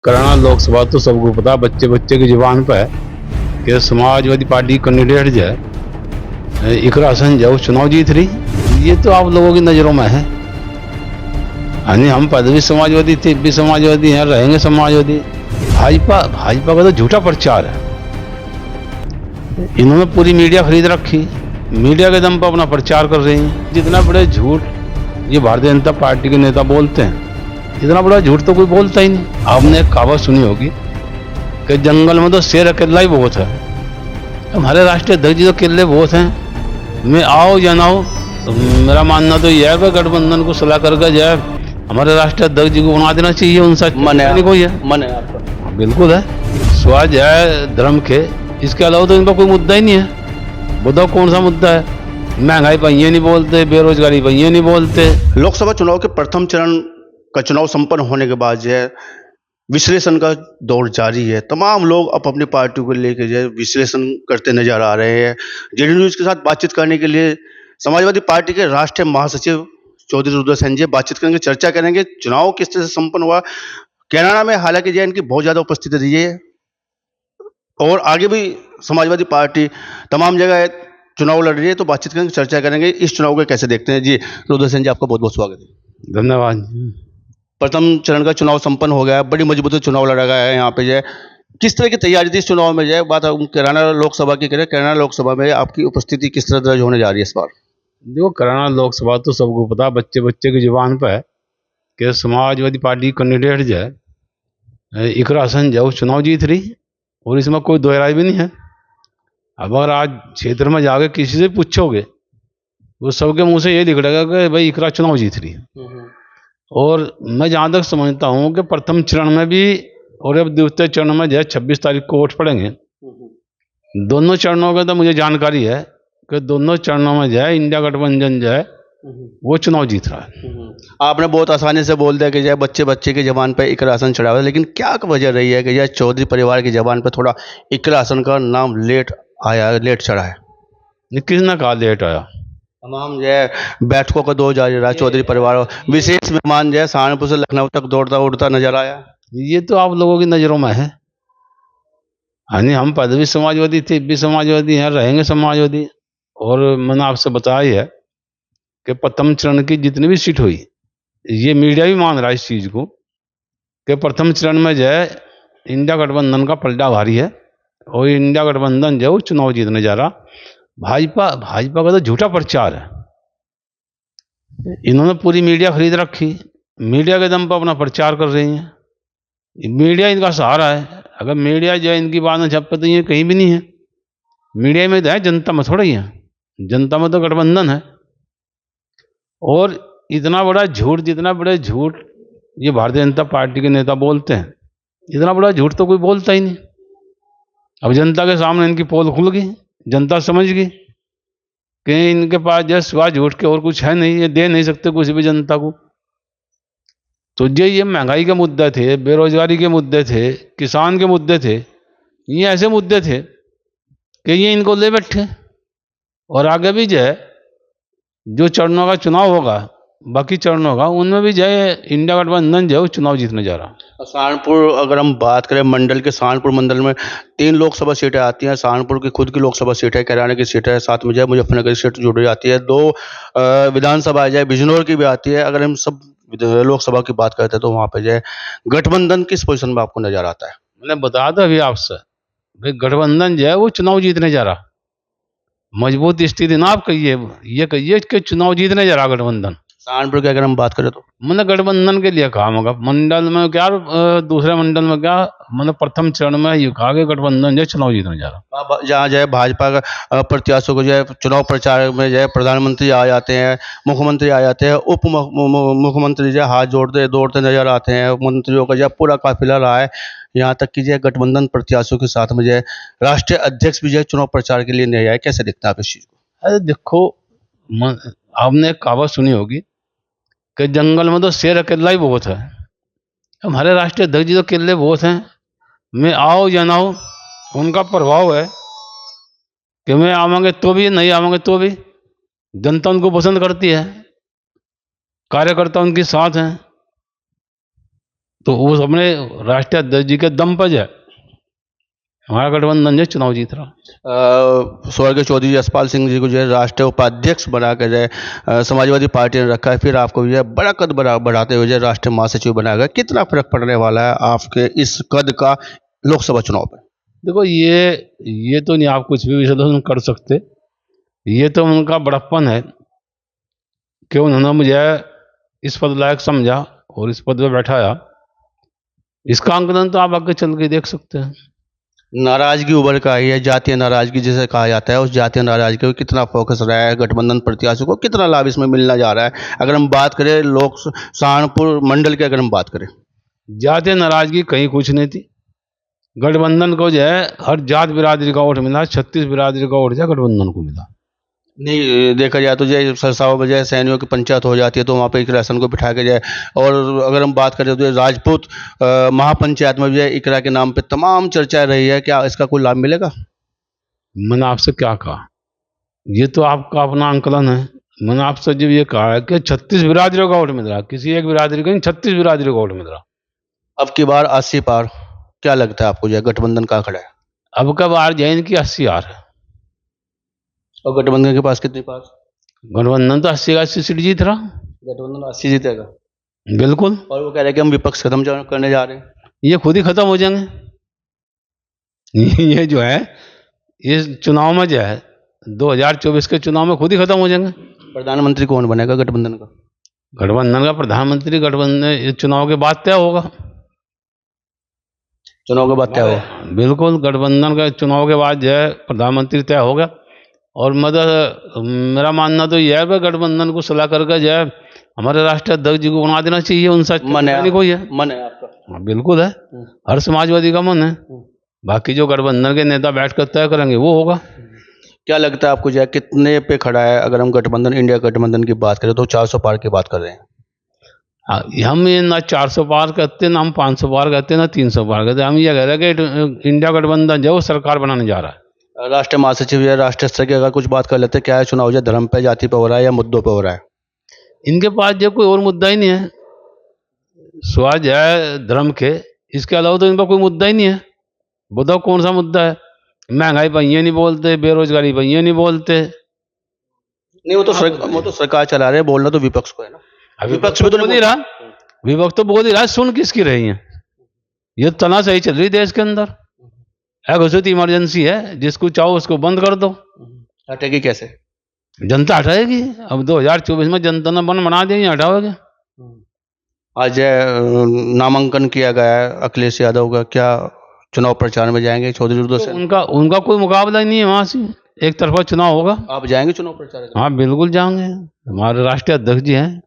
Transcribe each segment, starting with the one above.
कराना लोकसभा तो सबको पता, बच्चे बच्चे की जुबान पर है कि समाजवादी पार्टी कैंडिडेट जो है इकरा हसन जो चुनाव जीत रही। ये तो आप लोगों की नजरों में है। यानी हम पहले भी समाजवादी थे, भी समाजवादी हैं, रहेंगे समाजवादी। भाजपा भाजपा का तो झूठा प्रचार है। इन्होंने पूरी मीडिया खरीद रखी, मीडिया के दम पर अपना प्रचार कर रही हैं। जितना बड़े झूठ ये भारतीय जनता पार्टी के नेता बोलते हैं, इतना बड़ा झूठ तो कोई बोलता ही नहीं। आपने एक कहावत सुनी होगी कि जंगल में तो शेर अकेला ही बहुत है। हमारे राष्ट्रीय अध्यक्ष जी तो अकेले बहुत हैं। मैं आओ या ना हो, तो मेरा मानना तो यह है कि गठबंधन को सलाह करके जाए हमारे राष्ट्रीय अध्यक्ष जी को बना देना चाहिए। उनसे मन है कोई है, मन है आपका? बिल्कुल है। स्वराज है धर्म के, इसके अलावा तो इनका कोई मुद्दा ही नहीं है। बताओ कौन सा मुद्दा है? महंगाई पर ये नहीं बोलते, बेरोजगारी पर ये नहीं बोलते। लोकसभा चुनाव के प्रथम चरण का चुनाव संपन्न होने के बाद जो है विश्लेषण का दौर जारी है। तमाम लोग अपनी पार्टी को लेकर जो है विश्लेषण करते नजर आ रहे हैं। जेडी न्यूज के साथ बातचीत करने के लिए समाजवादी पार्टी के राष्ट्रीय महासचिव चौधरी रुद्र सेन जी बातचीत करेंगे, चर्चा करेंगे चुनाव किस तरह से संपन्न हुआ। कैराना में हालांकि जो है इनकी बहुत ज्यादा उपस्थिति रही है और आगे भी समाजवादी पार्टी तमाम जगह चुनाव लड़ रही है, तो बातचीत करेंगे, चर्चा करेंगे इस चुनाव को कैसे देखते हैं। जी रुद्र सेन जी, आपका बहुत बहुत स्वागत है। धन्यवाद। प्रथम चरण का चुनाव संपन्न हो गया है, बड़ी मजबूती चुनाव लड़ा गया है यहाँ पे जो है। किस तरह की तैयारी थी इस चुनाव में जो है? बात हम कैराना लोकसभा की करें, कैराना लोकसभा में आपकी उपस्थिति किस तरह दर्ज होने जा रही है इस बार? देखो, कराना लोकसभा तो सबको पता, बच्चे बच्चे की जुबान पर है कि समाजवादी पार्टी कैंडिडेट जो है इकरा हसन जो चुनाव जीत रही, और इसमें कोई दो राय भी नहीं है। अब अगर आज क्षेत्र में जाके किसी से पूछोगे वो सबके मुंह से ये दिख रहेगा कि भाई इकरा चुनाव जीत रही है। और मैं जहाँ तक समझता हूँ कि प्रथम चरण में भी और अब द्वितीय चरण में जो है 26 तारीख को वोट पड़ेंगे। दोनों चरणों का तो मुझे जानकारी है कि दोनों चरणों में जो है इंडिया गठबंधन जो है वो चुनाव जीत रहा है। आपने बहुत आसानी से बोल दिया कि जो है बच्चे बच्चे की जबान पर इकरा हसन चढ़ा हुआ है, लेकिन क्या वजह रही है कि जो है चौधरी परिवार की जबान पर थोड़ा इकरा हसन का नाम लेट आया, लेट चढ़ा है? किसने कहा लेट आया? तमाम जो है बैठकों का दौर जारी रहा। चौधरी परिवार विशेष मेहमान जो है सहारनपुर से लखनऊ तक दौड़ता उड़ता नजर आया। ये तो आप लोगों की नज़रों में है। यानी हम पहले भी समाजवादी थे, भी समाजवादी हैं, रहेंगे समाजवादी। और मैंने आपसे बताया ही है कि प्रथम चरण की जितनी भी सीट हुई, ये मीडिया भी मान रहा है इस चीज़ को कि प्रथम चरण में जो है इंडिया गठबंधन का पलटा भारी है और इंडिया गठबंधन जो है वो चुनाव जीतने जा रहा। भाजपा भाजपा का तो झूठा प्रचार है। इन्होंने पूरी मीडिया खरीद रखी, मीडिया के दम पर अपना प्रचार कर रही हैं। मीडिया इनका सहारा है। अगर मीडिया जो है इनकी बात न छपे तो ये कहीं भी नहीं है। मीडिया में तो है, जनता में थोड़ा ही है। जनता में तो गठबंधन है। और इतना बड़ा झूठ, जितना बड़े झूठ ये भारतीय जनता पार्टी के नेता बोलते हैं, इतना बड़ा झूठ तो कोई बोलता ही नहीं। अब जनता के सामने इनकी पोल खुल गई, जनता समझ गई कि इनके पास जो सिवा झूठ के और कुछ है नहीं, ये दे नहीं सकते किसी भी जनता को। तो ये महंगाई के मुद्दे थे, बेरोजगारी के मुद्दे थे, किसान के मुद्दे थे, ये ऐसे मुद्दे थे कि ये इनको ले बैठे। और आगे भी जो है जो चरणों का चुनाव होगा, बाकी चरणों का, उनमें भी जो है इंडिया गठबंधन जो है वो चुनाव जीतने जा रहा। सहारनपुर अगर हम बात करें मंडल के, सहारनपुर मंडल में 3 लोकसभा सीटें आती हैं। सहारनपुर की खुद की लोकसभा सीट है, कैराना की सीट है, साथ में जो है मुजफ्फरनगर की सीट जुड़ी जाती है। 2 विधानसभा जो है बिजनौर की भी आती है। अगर हम सब लोकसभा की बात करते हैं तो वहाँ पे जो है गठबंधन किस पोजीशन में आपको नजर आता है? मैंने बताया था अभी आपसे, भाई गठबंधन जो है वो चुनाव जीतने जा रहा। मजबूत स्थिति ना आप कहिए, ये कहिए कि चुनाव जीतने जा रहा गठबंधन। सहारनपुर की अगर हम बात करें तो मैंने गठबंधन के लिए कहा मगर मंडल में क्या, दूसरे मंडल में क्या, मैंने प्रथम चरण में ये कहा कि गठबंधन जो है चुनाव जीतने जा रहा। जहाँ जो है भाजपा का प्रत्याशियों को जो है चुनाव प्रचार में जो है प्रधानमंत्री आ जाते हैं, मुख्यमंत्री आ जाते हैं, उप मुख्यमंत्री जो है हाथ दौड़ते नजर आते हैं। मंत्रियों का जो है पूरा काफिला रहा है। यहाँ तक कि जो है गठबंधन प्रत्याशियों के साथ में जो है राष्ट्रीय अध्यक्ष भी जो है चुनाव प्रचार के लिए नहीं आए। कैसे देखते हैं आप इस चीज को? अरे देखो, आपने एक कहावत सुनी होगी कि जंगल में तो शेर अकेला ही बहुत है। हमारे राष्ट्रीय अध्यक्ष जी तो अकेले बहुत हैं। मैं आओ या ना हो, उनका प्रभाव है कि मैं आवांगे तो भी, नहीं आवांगे तो भी जनता उनको पसंद करती है, कार्यकर्ता उनके साथ हैं। तो वो अपने राष्ट्रीय अध्यक्ष जी के दम पर है हमारा गठबंधन जो चुनाव जीत रहा। स्वर्गीय चौधरी यशपाल सिंह जी को जो है राष्ट्रीय उपाध्यक्ष बना कर जो है समाजवादी पार्टी ने रखा है, फिर आपको जो है बड़ा कद बढ़ाते हुए जो है राष्ट्रीय महासचिव बनाया गया। कितना फर्क पड़ने वाला है आपके इस कद का लोकसभा चुनाव में? देखो ये तो नहीं आप कुछ भी विश्लेषण कर सकते, ये तो उनका बड़प्पन है कि उन्होंने मुझे इस पद लायक समझा और इस पद पे बैठाया। इसका अंकलन तो आप आगे चल के देख सकते हैं। नाराजगी उभर का आई है, जातीय नाराजगी जिसे कहा जाता है, उस जातीय नाराजगी पर कितना फोकस रहा है, गठबंधन प्रत्याशियों को कितना लाभ इसमें मिलना जा रहा है? अगर हम बात करें लोक सहारनपुर मंडल की, अगर हम बात करें, जातीय नाराजगी कहीं कुछ नहीं थी। गठबंधन को जो है हर जात बिरादरी का वोट मिला, 36 बिरादरी का वोट जो गठबंधन को मिला। नहीं देखा जाए तो जो सरसाओं में जो सैनियों की पंचायत हो जाती है तो वहाँ पे इकरा सन को बिठा के जाए, और अगर हम बात करें तो राजपूत महापंचायत में भी इकरा के नाम पे तमाम चर्चा रही है। क्या इसका कोई लाभ मिलेगा? मैंने आपसे क्या कहा, ये तो आपका अपना आंकलन है। मैंने आपसे जब ये कहा है कि 36 बिरादरियों का वोट मिल रहा, किसी एक बिरादरी का नहीं, 36 बिरादरियों का वोट मिल रहा। अब की बार 80 पार, क्या लगता है आपको जो है गठबंधन का खड़ा है? अब का बार जैन की 80 हार है। और गठबंधन के पास कितनी पास? गठबंधन तो 80 का 80 सीट जीत रहा। गठबंधन 80 जीतेगा बिल्कुल। और वो कह रहे हैं कि हम विपक्ष खत्म करने जा रहे हैं। ये खुद ही खत्म हो जाएंगे। ये जो है इस चुनाव में जो है 2024 के चुनाव में खुद ही खत्म हो जाएंगे। प्रधानमंत्री कौन बनेगा गठबंधन का? गठबंधन का प्रधानमंत्री गठबंधन चुनाव के बाद तय होगा। चुनाव के बाद तय होगा? बिल्कुल, गठबंधन का चुनाव के बाद जो है प्रधानमंत्री तय होगा। और मेरा मानना तो यह है कि गठबंधन को सलाह करके जो है हमारे राष्ट्रीय अध्यक्ष जी को बना देना चाहिए। उनसा मन है कोई है? मन है आपका? बिल्कुल है, हर समाजवादी का मन है। बाकी जो गठबंधन के नेता बैठकर तय करेंगे वो होगा। क्या लगता है आपको जो है कितने पे खड़ा है? अगर हम गठबंधन, इंडिया गठबंधन की बात करें तो 400 पार की बात कर रहे हैं। हम ये ना 400 पार करते, ना हम 500 पार करते, ना 300 पार करते। हम ये कह रहे हैं कि इंडिया गठबंधन जो सरकार बनाने जा रहा है। राष्ट्रीय महासचिव या राष्ट्रीय स्तर की अगर कुछ बात कर लेते हैं, क्या है चुनाव जो धर्म पे, जाति पे हो रहा है या मुद्दों पे हो रहा है? इनके पास जो कोई और मुद्दा ही नहीं है, स्वाज है धर्म के, इसके अलावा तो इन पर कोई मुद्दा ही नहीं है। बताओ कौन सा मुद्दा है? महंगाई पर ये नहीं बोलते, बेरोजगारी पर ये नहीं बोलते। नहीं, वो तो सरकार चला रहे हैं, बोलना तो विपक्ष को है ना। विपक्ष भी तो बोल ही रहा, विपक्ष तो बोल ही रहा, सुन किसकी रही है? ये तना सही चल रही देश के अंदर। घोषित इमरजेंसी है, जिसको चाहो उसको बंद कर दो। हटेगी कैसे? जनता हटाएगी। अब 2024 में जनता ने बना दिया, हटाओगे। आज नामांकन किया गया है अखिलेश यादव का, क्या चुनाव प्रचार में जाएंगे चौधरी उदय सिंह? तो उनका कोई मुकाबला ही नहीं है, वहां से एक तरफा चुनाव होगा। आप जाएंगे चुनाव प्रचार? हाँ बिल्कुल जाएंगे, हमारे राष्ट्रीय अध्यक्ष जी हैं,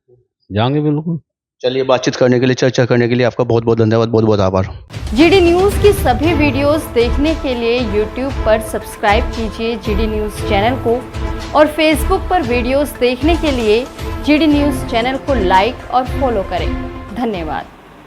जाएंगे बिल्कुल। चलिए, बातचीत करने के लिए, चर्चा करने के लिए आपका बहुत बहुत धन्यवाद, बहुत बहुत आभार। जीडी न्यूज की सभी वीडियोस देखने के लिए यूट्यूब पर सब्सक्राइब कीजिए जीडी न्यूज चैनल को, और फेसबुक पर वीडियोस देखने के लिए जीडी न्यूज चैनल को लाइक और फॉलो करें। धन्यवाद।